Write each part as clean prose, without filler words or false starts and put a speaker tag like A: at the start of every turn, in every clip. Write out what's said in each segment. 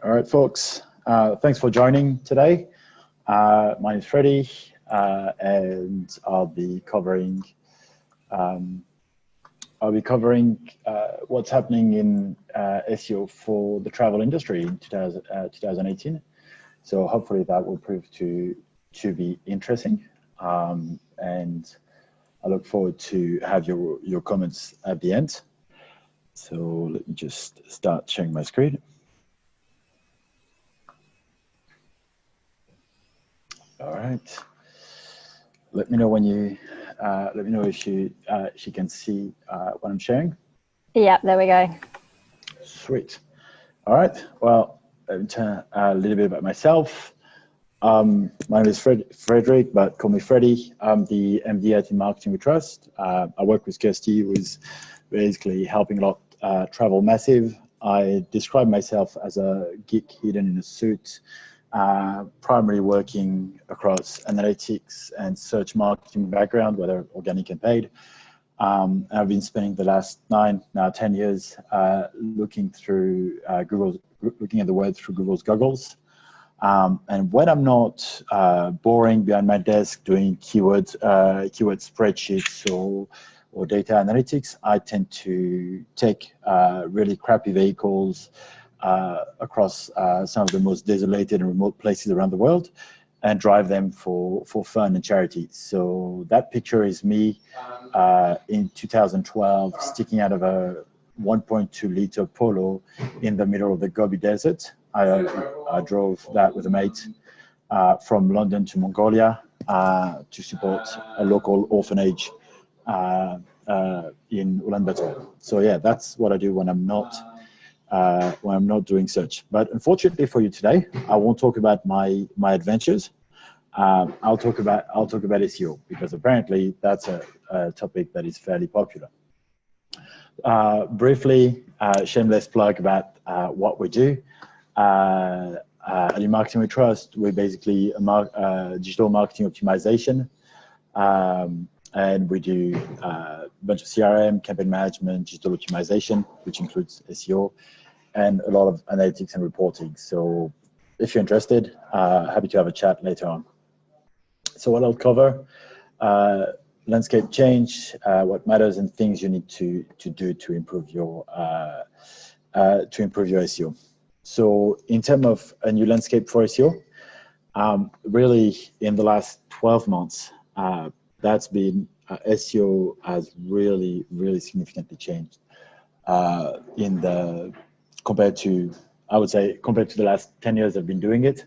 A: All right, folks. Thanks for joining today. My name is Freddy, and I'll be covering what's happening in SEO for the travel industry in 2018. So hopefully that will prove to be interesting, and I look forward to have your comments at the end. So let me just start sharing my screen. All right. Let me know when you. Let me know if you can see what I'm sharing.
B: Yeah, there we go.
A: Sweet. All right. Well, let me tell a little bit about myself. My name is Frederick, but call me Freddy. I'm the MD at In Marketing We Trust. I work with Kirsty, who is basically helping a lot travel massive. I describe myself as a geek hidden in a suit. Primarily working across analytics and search marketing background, whether organic and paid. I've been spending the last 9, now 10 years looking through looking at the web through Google's goggles. And when I'm not boring behind my desk doing keyword spreadsheets or data analytics, I tend to take really crappy vehicles across some of the most desolated and remote places around the world and drive them for fun and charity. So that picture is me in 2012 sticking out of a 1.2-liter Polo in the middle of the Gobi Desert. I drove that with a mate from London to Mongolia to support a local orphanage in Ulaanbaatar. So yeah, that's what I do when I'm not doing search. But unfortunately for you today, I won't talk about my adventures. I'll talk about SEO, because apparently that's a topic that is fairly popular. Briefly, shameless plug about what we do. At In Marketing We Trust, we're basically a digital marketing optimization, and we do a bunch of CRM, campaign management, digital optimization, which includes SEO, and a lot of analytics and reporting. So if you're interested, happy to have a chat later on. So what I'll cover, landscape change, what matters, and things you need to do to improve your SEO. So in terms of a new landscape for SEO, really in the last 12 months, that's been SEO has really significantly changed compared to the last 10 years I've been doing it.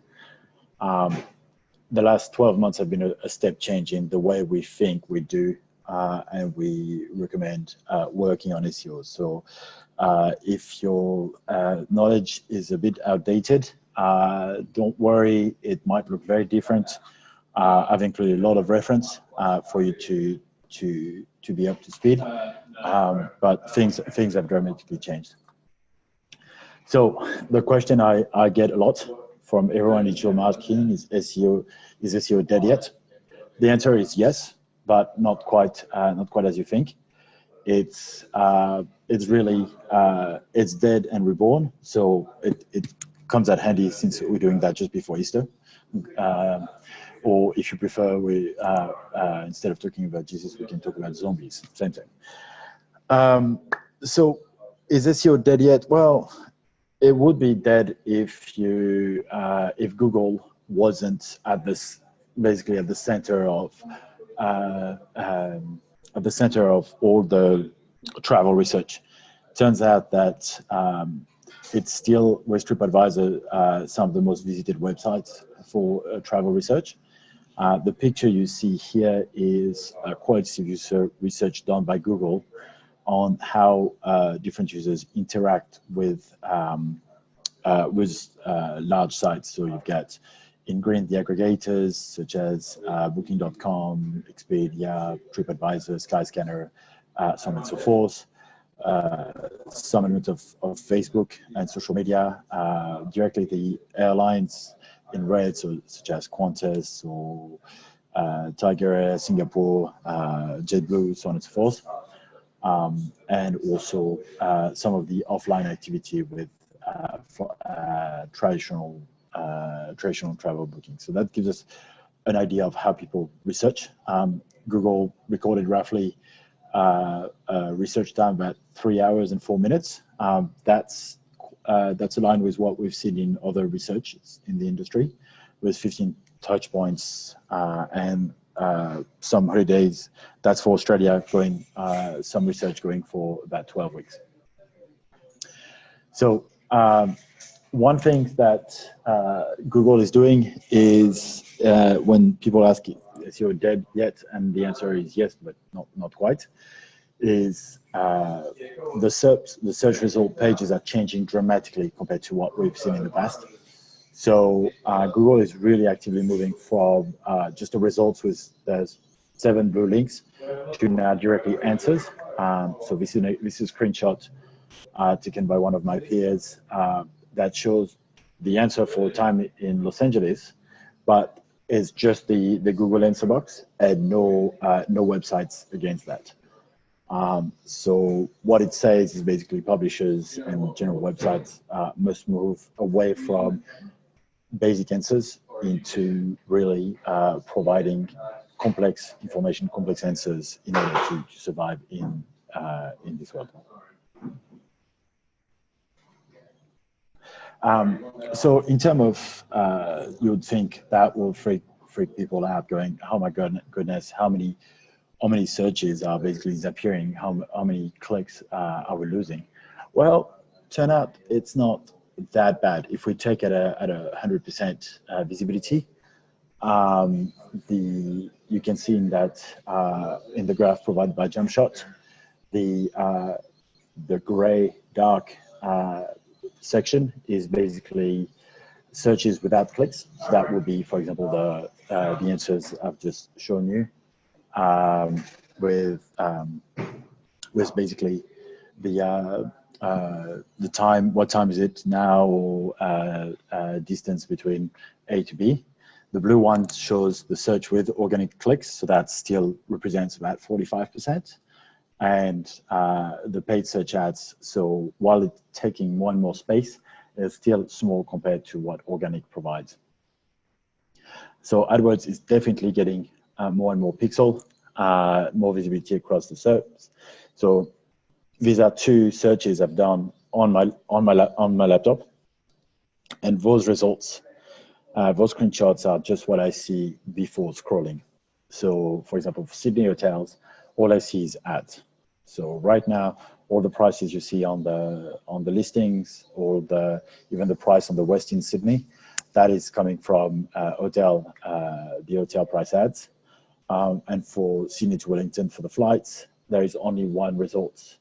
A: The last 12 months have been a step change in the way we think we do, and we recommend working on SEO. So if your knowledge is a bit outdated, don't worry, it might look very different. I've included a lot of reference for you to be up to speed, but things have dramatically changed. So the question I get a lot from everyone in digital marketing is SEO dead yet? The answer is yes, but not quite as you think. It's really it's dead and reborn. So it comes at handy since we're doing that just before Easter. Or if you prefer, we instead of talking about Jesus, we can talk about zombies. Same thing. So is SEO dead yet? Well, it would be dead if Google wasn't basically at the center of all the travel research. Turns out that it's still, with TRIPADVISOR, some of the most visited websites for travel research. The picture you see here is a qualitative research done by Google on how different users interact with large sites. So you've got in green the aggregators such as Booking.com, Expedia, TripAdvisor, Skyscanner, so on and so forth. Some element of Facebook and social media, directly the airlines in red, such as Qantas or Tiger Air, Singapore, JetBlue, so on and so forth. And also some of the offline activity with for traditional travel booking. So that gives us an idea of how people research. Google recorded roughly research time about 3 hours and 4 minutes. That's aligned with what we've seen in other research in the industry, with 15 touch points and some holidays. That's for Australia, going some research going for about 12 weeks. So one thing that Google is doing is when people ask, is SEO dead yet? And the answer is yes, but not quite. Is the search result pages are changing dramatically compared to what we've seen in the past. So Google is really actively moving from just the results with the 7 blue links to now directly answers. So this is a screenshot taken by one of my peers that shows the answer for time in Los Angeles, but it's just the Google answer box and no websites against that. So what it says is basically publishers and general websites must move away from basic answers into really providing complex information, complex answers in order to survive in this world. So in terms of, you would think that will freak people out, going, oh my goodness, how many searches are basically disappearing? How many clicks are we losing? Well, turn out it's not that bad. If we take it at 100% visibility, you can see in that in the graph provided by JumpShot, the gray dark section is basically searches without clicks. So that would be, for example, the answers I've just shown you, with basically the time, what time is it now, or distance between A to B. The blue one shows the search with organic clicks, so that still represents about 45%. And the paid search ads, so while it's taking more and more space, it's still small compared to what organic provides. So AdWords is definitely getting more and more pixel, more visibility across the SERPs. So these are 2 searches I've done on my laptop, and those results, those screenshots are just what I see before scrolling. So for example, for Sydney hotels, all I see is ads. So right now, all the prices you see on the listings, or even the price on the Westin Sydney, that is coming from the hotel price ads. And for Sydney to Wellington, for the flights, there is only one result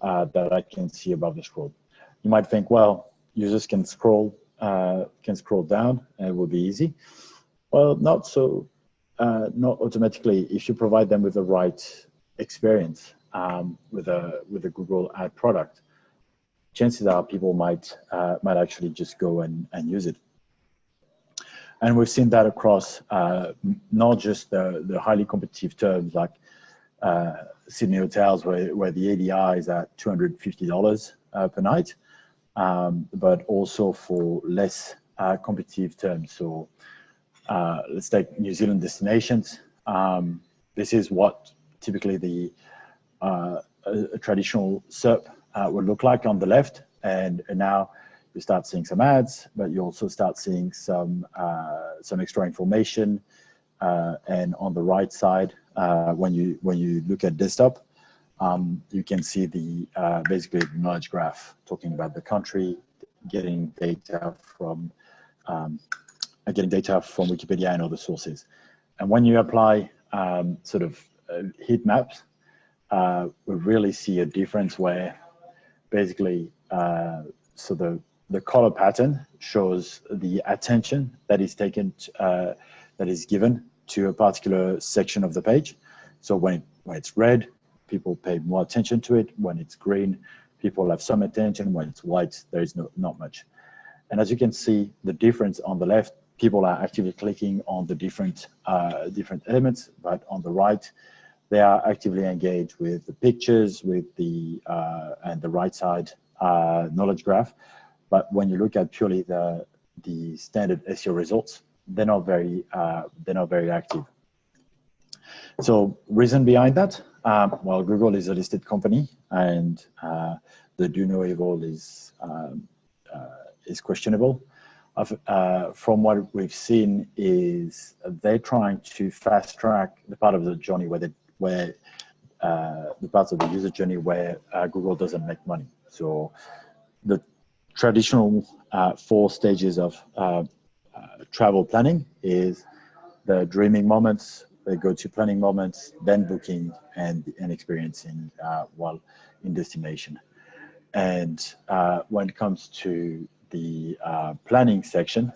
A: that I can see above the scroll. You might think, well, users can scroll down and it will be easy. Well, not so, not automatically. If you provide them with the right experience, with a Google ad product, chances are people might actually just go and use it. And we've seen that across not just the highly competitive terms like Sydney hotels, where the ADR is at $250 per night, but also for less competitive terms. So let's take New Zealand destinations. This is what typically a traditional SERP would look like on the left, and now you start seeing some ads, but you also start seeing some extra information. And on the right side, when you look at desktop, you can see basically the knowledge graph talking about the country, getting data from Wikipedia and other sources. And when you apply sort of heat maps, we really see a difference where basically so the color pattern shows the attention that is taken, that is given to a particular section of the page. So when it's red, people pay more attention to it. When it's green, people have some attention. When it's white, there is not much. And as you can see, the difference on the left, people are actively clicking on the different elements, but on the right, they are actively engaged with the pictures, with and the right side knowledge graph. but when you look at purely the standard SEO results, they're not very active. So reason behind that, well, Google is a listed company, and the do no evil is questionable. From what we've seen is they're trying to fast track the part of the journey where the parts of the user journey where Google doesn't make money. So the traditional 4 stages of travel planning is the dreaming moments, the go-to planning moments, then booking, and experiencing while in destination. And when it comes to the planning section,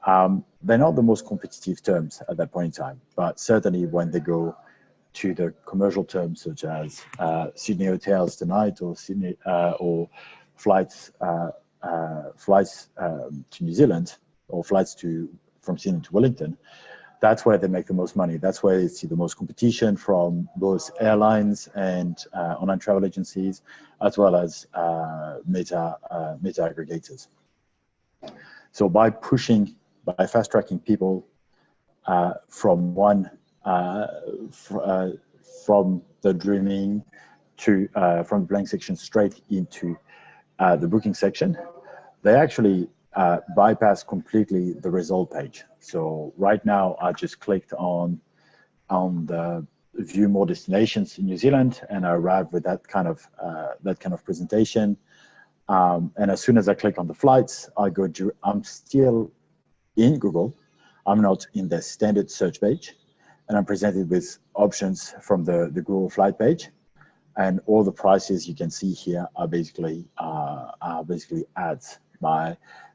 A: they're not the most competitive terms at that point in time, but certainly when they go to the commercial terms such as Sydney hotels tonight, or Sydney or flights to New Zealand, or flights from Sydney to Wellington, that's where they make the most money. That's where you see the most competition from both airlines and online travel agencies, as well as meta aggregators. So by fast tracking people from the dreaming to from the blank section straight into the booking section, they actually bypass completely the result page. So right now, I just clicked on the view more destinations in New Zealand, and I arrived with that kind of presentation. And as soon as I click on the flights, I'm still in Google. I'm not in the standard search page, and I'm presented with options from the Google flight page, and all the prices you can see here are basically ads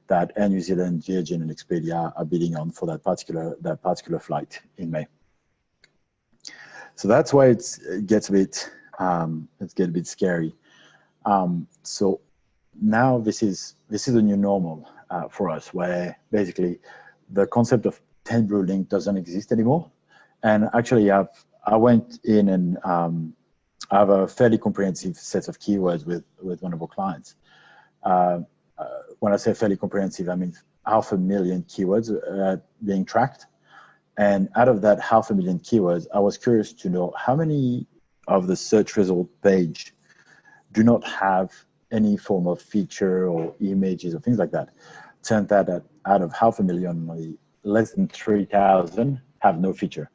A: that Air New Zealand, Virgin, and Expedia are bidding on for that particular flight in May. So that's why it gets a bit scary. So now this is a new normal for us, where basically the concept of 10 blue link doesn't exist anymore. And actually, I went in and I have a fairly comprehensive set of keywords with one of our clients. When I say fairly comprehensive, I mean 500,000 keywords being tracked. And out of that 500,000 keywords, I was curious to know how many of the search result page do not have any form of feature or images or things like that. Turns out that out of 500,000, only less than 3,000 have no feature,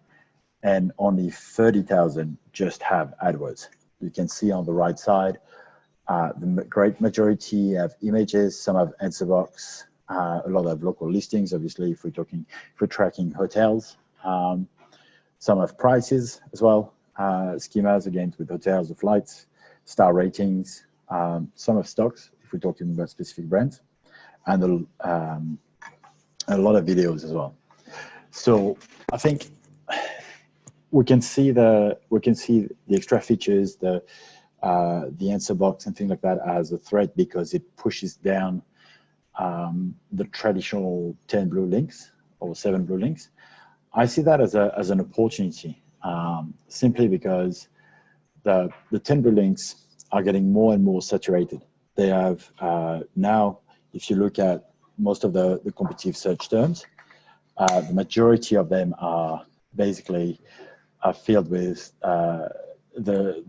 A: and only 30,000 just have AdWords. You can see on the right side, the great majority have images, some have answer box, a lot of local listings, obviously, if we're tracking hotels. Some have prices as well, schemas, again, with hotels or flights, star ratings, some have stocks, if we're talking about specific brands, and a lot of videos as well. So I think we can see the extra features, the answer box and things like that as a threat, because it pushes down the traditional 10 blue links or 7 blue links. I see that as an opportunity, simply because the 10 blue links are getting more and more saturated. They have now, if you look at most of the competitive search terms, the majority of them are basically filled with the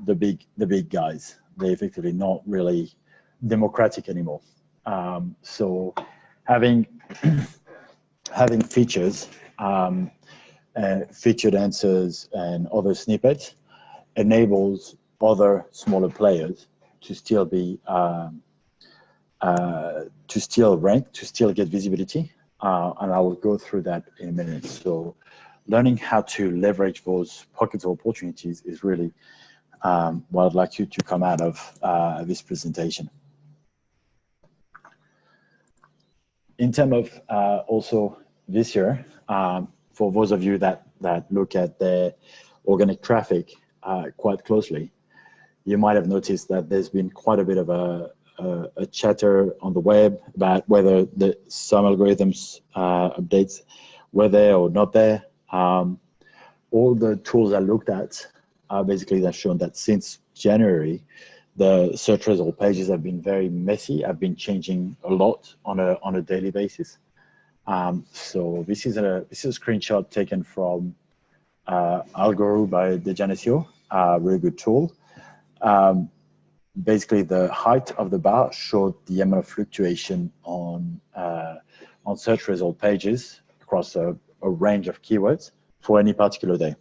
A: big guys. They're effectively not really democratic anymore. So having features, featured answers, and other snippets enables other smaller players to still be to still rank, to still get visibility, and I will go through that in a minute. So learning how to leverage those pockets of opportunities is really what I'd like you to come out of this presentation. In terms of also this year, for those of you that look at the organic traffic quite closely, you might have noticed that there's been quite a bit of a chatter on the web about whether some algorithms updates were there or not there. All the tools I looked at basically have shown that since January, the search result pages have been very messy. I've been changing a lot on a daily basis. So this is a screenshot taken from ALGO by SEO, a really good tool. Basically, the height of the bar showed the amount of fluctuation on search result pages across a range of keywords for any particular day.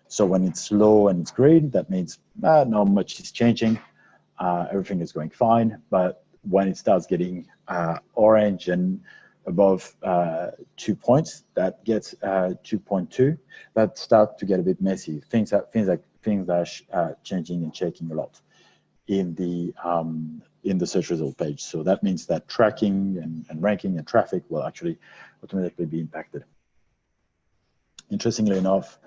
A: So when it's low and it's green, that means not much is changing. Everything is going fine. But when it starts getting orange and above 2 points, that gets 2.2. That starts to get a bit messy. Things are changing and shaking a lot in the search result page. So that means that tracking and ranking and traffic will actually automatically be impacted. Interestingly enough,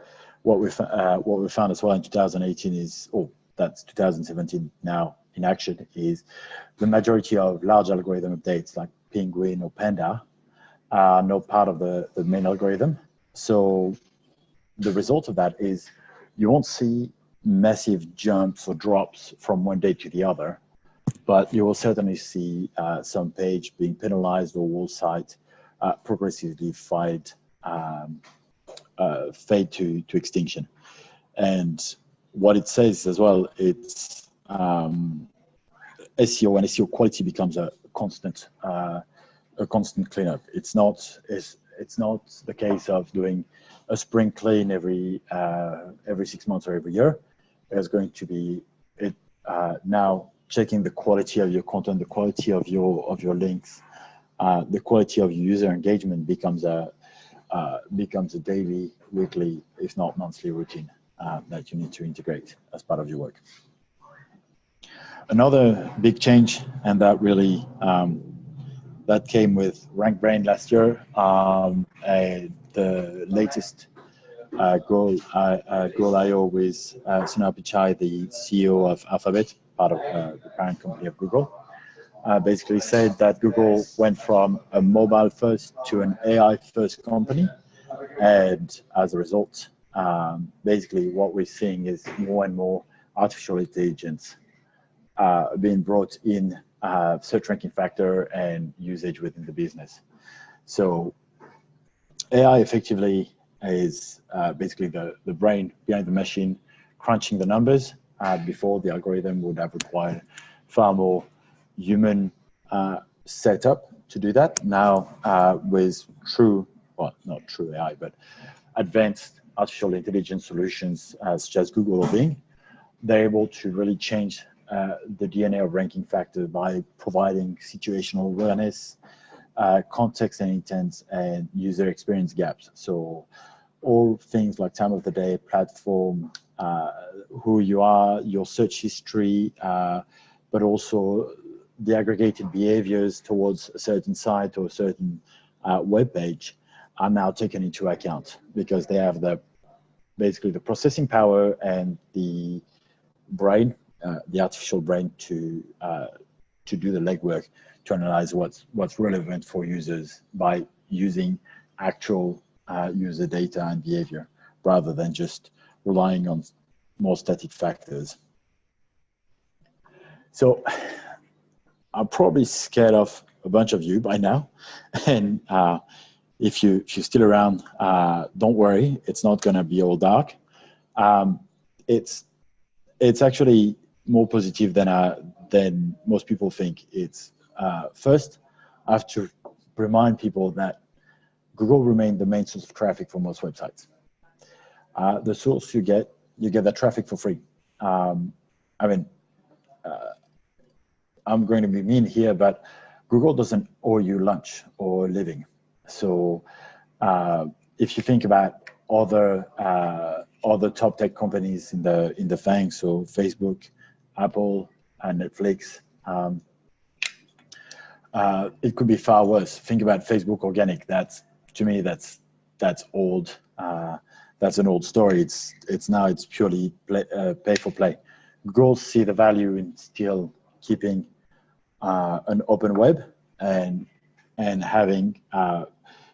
A: what we found as well in 2018 is, that's 2017 now in action, is the majority of large algorithm updates like Penguin or Panda are not part of the main algorithm. So the result of that is you won't see massive jumps or drops from one day to the other, but you will certainly see some page being penalized or whole site progressively fade to extinction. And what it says as well, it's SEO and SEO quality becomes a constant cleanup. It's not the case of doing a spring clean every 6 months or every year. There's going to be now checking the quality of your content, the quality of your links, the quality of your user engagement becomes a daily, weekly, if not monthly routine that you need to integrate as part of your work. Another big change, and that really that came with RankBrain last year. The latest goal.io with Sundar Pichai, the CEO of Alphabet, part of the parent company of Google, basically said that Google went from a mobile first to an AI first company. And as a result, basically what we're seeing is more and more artificial intelligence being brought in search ranking factor and usage within the business. So AI effectively is basically the brain behind the machine crunching the numbers. Before, the algorithm would have required far more human setup to do that. Now with not true AI, but advanced artificial intelligence solutions such as Google or Bing, they're able to really change the DNA of ranking factor by providing situational awareness, context and intent, and user experience gaps. So all things like time of the day, platform, who you are, your search history, but also the aggregated behaviors towards a certain site or a certain web page are now taken into account because they have basically the processing power and the brain, the artificial brain to do the legwork to analyze what's relevant for users by using actual user data and behavior rather than just relying on more static factors. So I'm probably scared of a bunch of you by now, and if you're still around, don't worry, it's not going to be all dark. It's actually more positive than most people think. It's first, I have to remind people that Google remained the main source of traffic for most websites. The source you get that traffic for free. I mean, I'm going to be mean here, but Google doesn't owe you lunch or living. So if you think about other top tech companies in the FANG, so Facebook, Apple, and Netflix, it could be far worse. Think about Facebook organic. To me, that's old. That's an old story. It's purely pay for play. Google see the value in still keeping an open web and having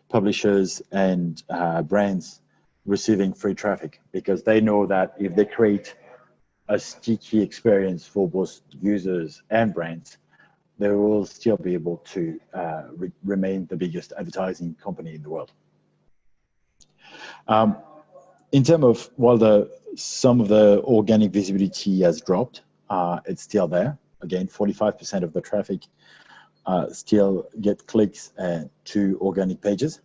A: publishers and brands receiving free traffic, because they know that if they create a sticky experience for both users and brands, they will still be able to remain the biggest advertising company in the world. In terms of, while some of the organic visibility has dropped, it's still there. Again, 45% of the traffic still get clicks to organic pages.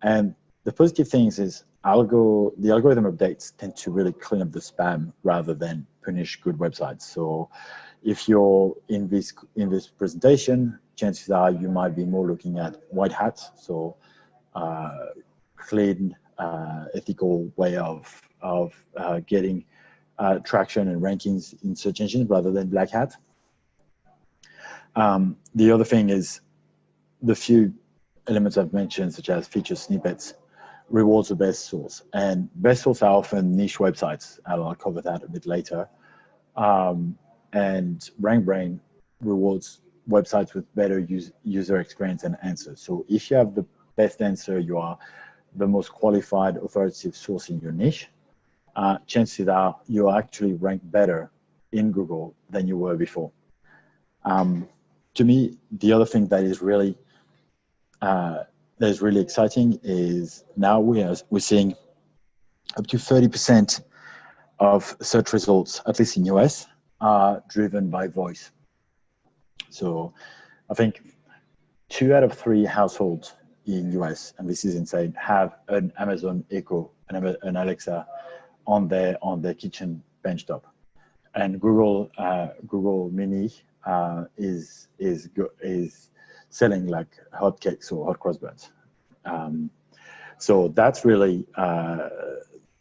A: And the positive things is the algorithm updates tend to really clean up the spam rather than punish good websites. So if you're in this presentation, chances are you might be more looking at white hats, so clean, ethical way of getting traction and rankings in search engines rather than black hat. The other thing is the few elements I've mentioned, such as feature snippets, rewards the best source. And best source are often niche websites. I'll cover that a bit later. And RankBrain rewards websites with better user experience and answers. So if you have the best answer, you are the most qualified authoritative source in your niche, chances are you'll actually rank better in Google than you were before. To me, the other thing that is really exciting is now we're seeing up to 30% of search results, at least in US, are driven by voice. So I think 2 out of 3 households in US, and this is insane, have an Amazon Echo, an Alexa on their kitchen benchtop. And Google Mini is selling like hotcakes or hot cross buns. So that's really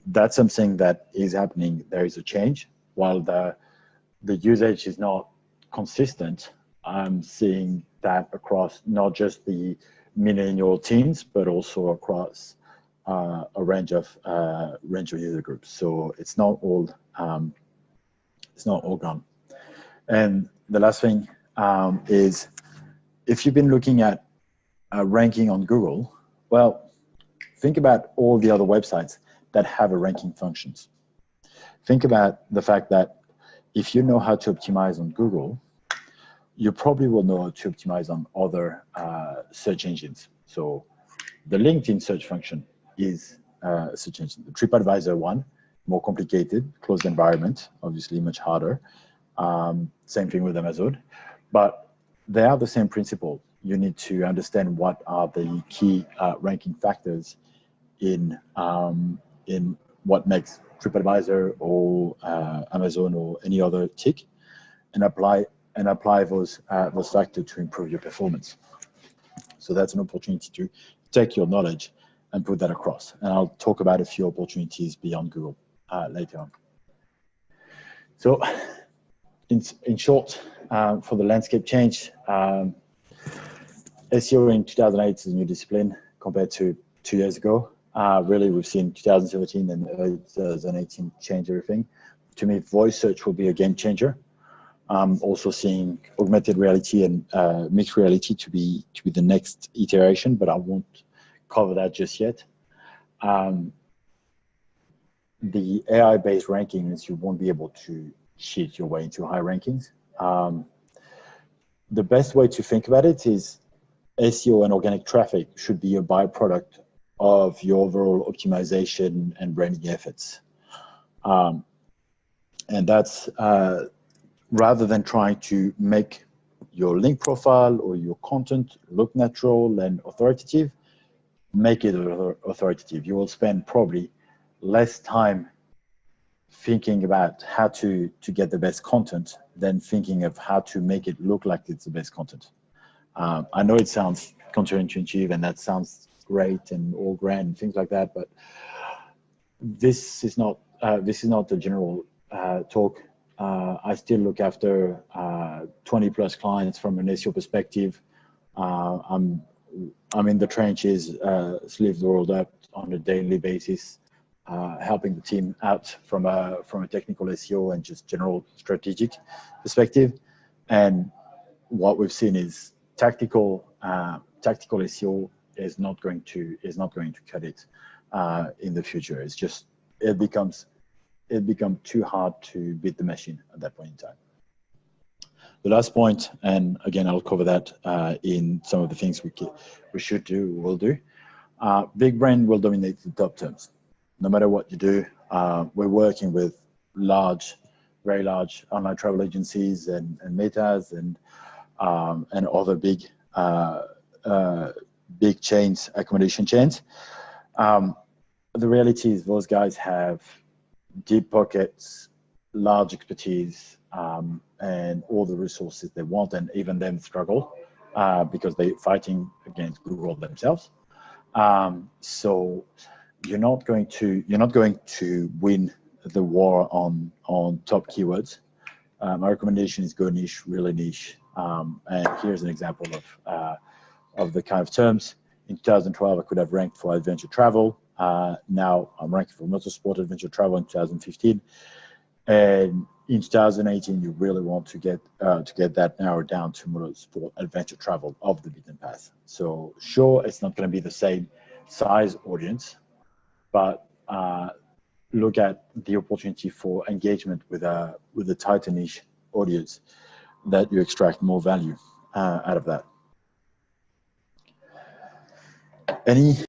A: that's something that is happening. There is a change. While the usage is not consistent, I'm seeing that across not just the millennial teens, but also across a range of user groups. So it's not all gone. And the last thing is, if you've been looking at ranking on Google, well, think about all the other websites that have a ranking functions. Think about the fact that if you know how to optimize on Google, you probably will know how to optimize on other search engines. So the LinkedIn search function is a search engine. The TRIPADVISOR one, more complicated, closed environment, obviously much harder. Same thing with Amazon, but they are the same principle. You need to understand what are the key ranking factors in what makes TripAdvisor or Amazon or any other tick, and apply those factors to improve your performance. So that's an opportunity to take your knowledge and put that across. And I'll talk about a few opportunities beyond Google later on. So in short, for the landscape change, SEO in 2008 is a new discipline compared to 2 years ago. Really, we've seen 2017 and 2018 change everything. To me, voice search will be a game changer. Also seeing augmented reality and mixed reality to be the next iteration, but I won't cover that just yet. The AI-based rankings, you won't be able to cheat your way into high rankings. The best way to think about it is SEO and organic traffic should be a byproduct of your overall optimization and branding efforts. And that's rather than trying to make your link profile or your content look natural and authoritative, make it authoritative. You will spend probably less time thinking about how to get the best content than thinking of how to make it look like it's the best content. I know it sounds counterintuitive and that sounds great and all grand and things like that, but this is not the general talk. I still look after 20 plus clients from an SEO perspective. I'm in the trenches, sleeves rolled up on a daily basis, helping the team out from a technical SEO and just general strategic perspective. And what we've seen is tactical SEO is not going to cut it in the future. It becomes it becomes too hard to beat the machine at that point in time. The last point, and again, I'll cover that in some of the things we should do, will do. Big brand will dominate the top terms. No matter what you do, we're working with very large online travel agencies and metas and other big chains, accommodation chains. The reality is those guys have deep pockets, large expertise, and all the resources they want, and even them struggle because they're fighting against Google themselves. So you're not going to win the war on top keywords. My recommendation is go niche, really niche. And here's an example of the kind of terms. In 2012, I could have ranked for adventure travel. Now I'm ranking for motorsport adventure travel in 2015. And in 2018, you really want to get that narrowed down to motorsport adventure travel off the beaten path. So sure, it's not going to be the same size audience, but look at the opportunity for engagement with a tighter niche audience that you extract more value out of that. Any